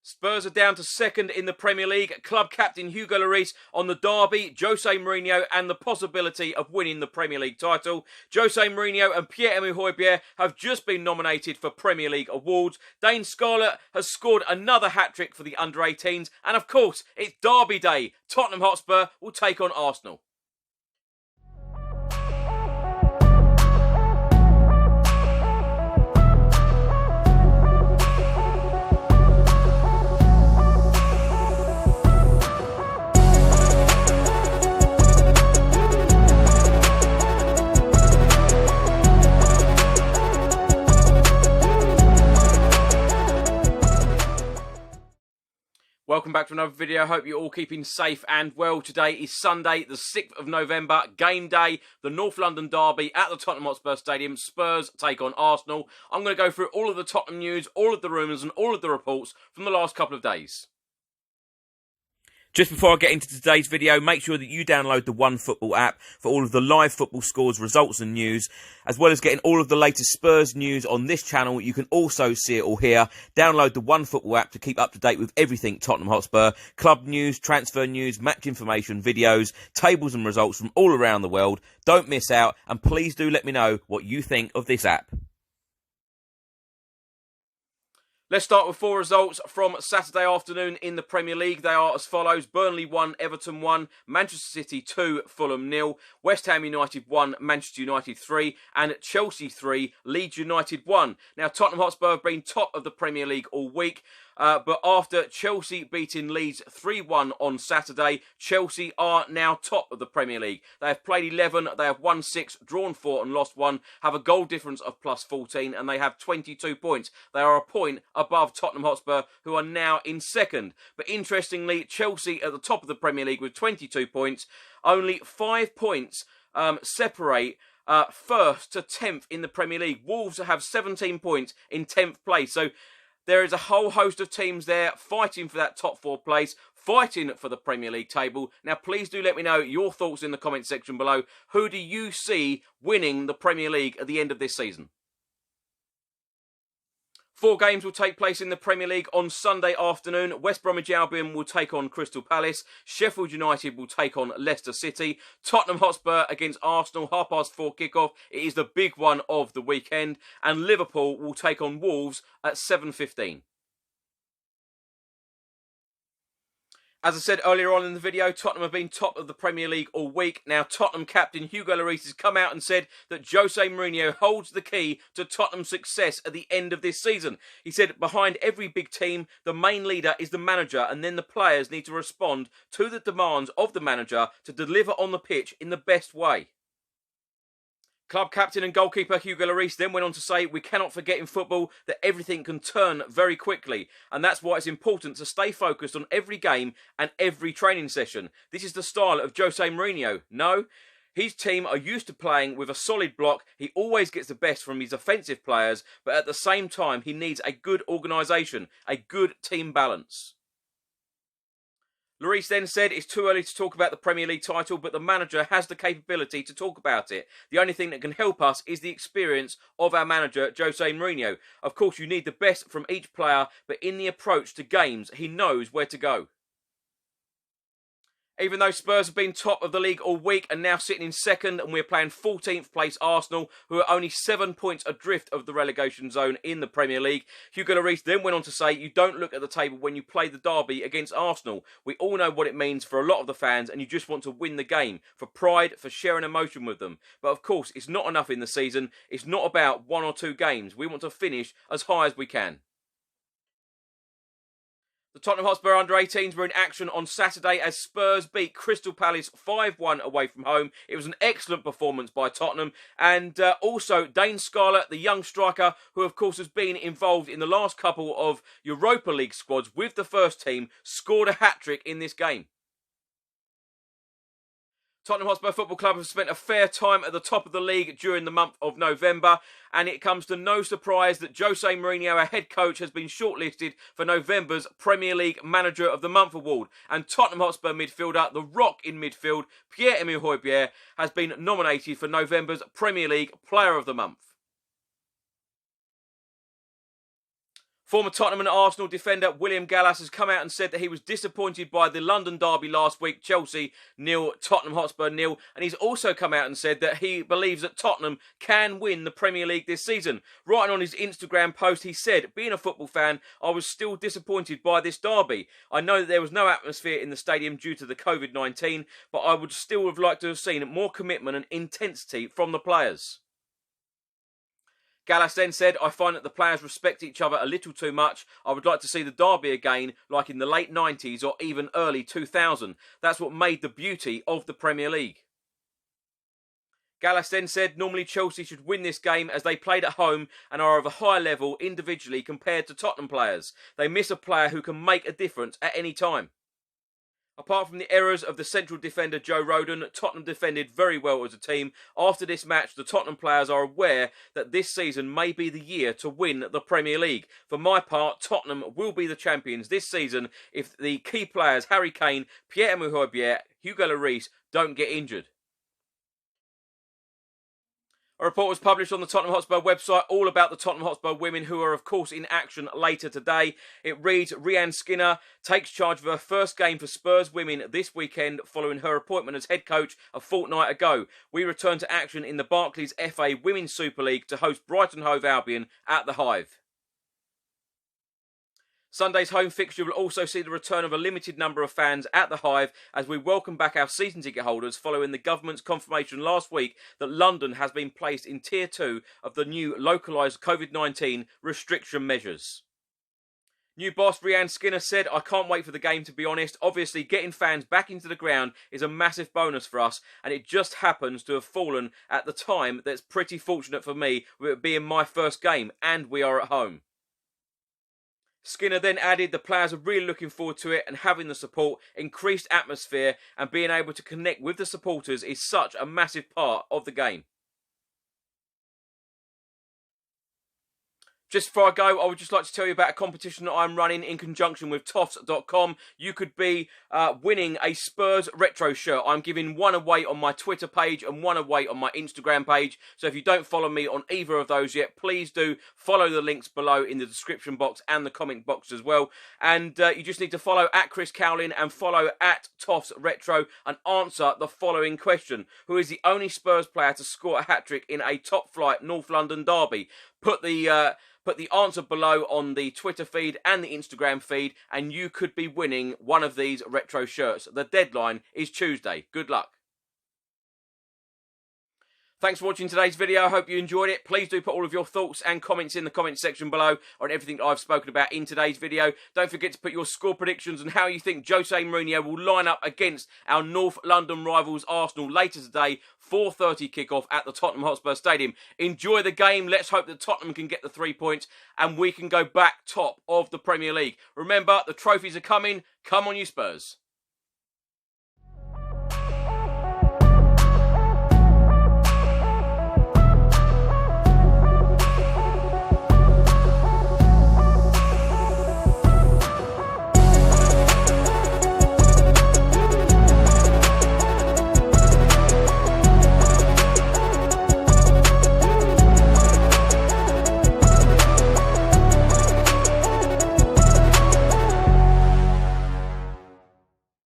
Spurs are down to second in the Premier League. Club captain Hugo Lloris on the derby, Jose Mourinho and the possibility of winning the Premier League title. Jose Mourinho and Pierre-Emile Hojbjerg have just been nominated for Premier League awards. Dane Scarlett has scored another hat-trick for the under-18s. And of course, it's derby day. Tottenham Hotspur will take on Arsenal. Welcome back to another video. Hope you're all keeping safe and well. Today is Sunday, the 6th of November, game day, the North London derby at the Tottenham Hotspur Stadium. Spurs take on Arsenal. I'm going to go through all of the Tottenham news, all of the rumours and all of the reports from the last couple of days. Just before I get into today's video, make sure that you download the OneFootball app for all of the live football scores, results and news, as well as getting all of the latest Spurs news on this channel. You can also see it all here. Download the OneFootball app to keep up to date with everything Tottenham Hotspur, club news, transfer news, match information, videos, tables and results from all around the world. Don't miss out, and please do let me know what you think of this app. Let's start with four results from Saturday afternoon in the Premier League. They are as follows: Burnley 1, Everton 1, Manchester City 2, Fulham 0, West Ham United 1, Manchester United 3, and Chelsea 3, Leeds United 1. Now, Tottenham Hotspur have been top of the Premier League all week. But after Chelsea beating Leeds 3-1 on Saturday, Chelsea are now top of the Premier League. They have played 11, they have won 6, drawn 4 and lost 1, have a goal difference of plus 14 and they have 22 points. They are a point above Tottenham Hotspur, who are now in second. But interestingly, Chelsea at the top of the Premier League with 22 points, only 5 points separate first to 10th in the Premier League. Wolves have 17 points in 10th place. So there is a whole host of teams there fighting for that top 4 place, fighting for the Premier League table. Now, please do let me know your thoughts in the comment section below. Who do you see winning the Premier League at the end of this season? 4 games will take place in the Premier League on Sunday afternoon. West Bromwich Albion will take on Crystal Palace. Sheffield United will take on Leicester City. Tottenham Hotspur against Arsenal, 4:30 kickoff. It is the big one of the weekend. And Liverpool will take on Wolves at 7:15. As I said earlier on in the video, Tottenham have been top of the Premier League all week. Now, Tottenham captain Hugo Lloris has come out and said that Jose Mourinho holds the key to Tottenham's success at the end of this season. He said, behind every big team, the main leader is the manager, and then the players need to respond to the demands of the manager to deliver on the pitch in the best way. Club captain and goalkeeper Hugo Lloris then went on to say, we cannot forget in football that everything can turn very quickly, and that's why it's important to stay focused on every game and every training session. This is the style of Jose Mourinho. No, his team are used to playing with a solid block. He always gets the best from his offensive players, but at the same time, he needs a good organisation, a good team balance. Lloris then said it's too early to talk about the Premier League title, but the manager has the capability to talk about it. The only thing that can help us is the experience of our manager, Jose Mourinho. Of course, you need the best from each player, but in the approach to games, he knows where to go. Even though Spurs have been top of the league all week and now sitting in second, and we're playing 14th place Arsenal, who are only 7 points adrift of the relegation zone in the Premier League, Hugo Lloris then went on to say, you don't look at the table when you play the derby against Arsenal. We all know what it means for a lot of the fans, and you just want to win the game, for pride, for sharing emotion with them. But of course, it's not enough in the season. It's not about 1 or 2 games. We want to finish as high as we can. The Tottenham Hotspur under-18s were in action on Saturday as Spurs beat Crystal Palace 5-1 away from home. It was an excellent performance by Tottenham. And also Dane Scarlett, the young striker, who of course has been involved in the last couple of Europa League squads with the first team, scored a hat-trick in this game. Tottenham Hotspur Football Club have spent a fair time at the top of the league during the month of November, and it comes to no surprise that Jose Mourinho, our head coach, has been shortlisted for November's Premier League Manager of the Month award. And Tottenham Hotspur midfielder, the rock in midfield, Pierre-Emile Hojbjerg, has been nominated for November's Premier League Player of the Month. Former Tottenham and Arsenal defender William Gallas has come out and said that he was disappointed by the London derby last week, Chelsea 0, Tottenham Hotspur 0, and he's also come out and said that he believes that Tottenham can win the Premier League this season. Writing on his Instagram post, he said, "Being a football fan, I was still disappointed by this derby. I know that there was no atmosphere in the stadium due to the COVID-19, but I would still have liked to have seen more commitment and intensity from the players." Gallas then said, "I find that the players respect each other a little too much. I would like to see the derby again, like in the late 90s or even early 2000. That's what made the beauty of the Premier League." Gallas then said, "Normally Chelsea should win this game as they played at home and are of a high level individually compared to Tottenham players. They miss a player who can make a difference at any time." Apart from the errors of the central defender Joe Rodon, Tottenham defended very well as a team. After this match, the Tottenham players are aware that this season may be the year to win the Premier League. For my part, Tottenham will be the champions this season if the key players Harry Kane, Pierre-Emile Hojbjerg, Hugo Lloris don't get injured. A report was published on the Tottenham Hotspur website all about the Tottenham Hotspur women, who are of course in action later today. It reads, Rhian Skinner takes charge of her first game for Spurs women this weekend following her appointment as head coach a fortnight ago. We return to action in the Barclays FA Women's Super League to host Brighton Hove Albion at the Hive. Sunday's home fixture will also see the return of a limited number of fans at the Hive as we welcome back our season ticket holders following the government's confirmation last week that London has been placed in Tier 2 of the new localised COVID-19 restriction measures. New boss Rhian Skinner said, "I can't wait for the game, to be honest. Obviously, getting fans back into the ground is a massive bonus for us, and it just happens to have fallen at the time that's pretty fortunate for me, with it being my first game, and we are at home." Skinner then added, "The players are really looking forward to it, and having the support, increased atmosphere and being able to connect with the supporters is such a massive part of the game." Just before I go, I would just like to tell you about a competition that I'm running in conjunction with TOFFS.com. You could be winning a Spurs retro shirt. I'm giving one away on my Twitter page and one away on my Instagram page. So if you don't follow me on either of those yet, please do follow the links below in the description box and the comment box as well. And you just need to follow at Chris Cowlin and follow at TOFFS Retro and answer the following question. Who is the only Spurs player to score a hat-trick in a top-flight North London derby? Put the answer below on the Twitter feed and the Instagram feed, and you could be winning one of these retro shirts. The deadline is Tuesday. Good luck. Thanks for watching today's video. I hope you enjoyed it. Please do put all of your thoughts and comments in the comment section below on everything that I've spoken about in today's video. Don't forget to put your score predictions and how you think Jose Mourinho will line up against our North London rivals Arsenal later today, 4:30 kickoff at the Tottenham Hotspur Stadium. Enjoy the game. Let's hope that Tottenham can get the 3 points and we can go back top of the Premier League. Remember, the trophies are coming. Come on, you Spurs.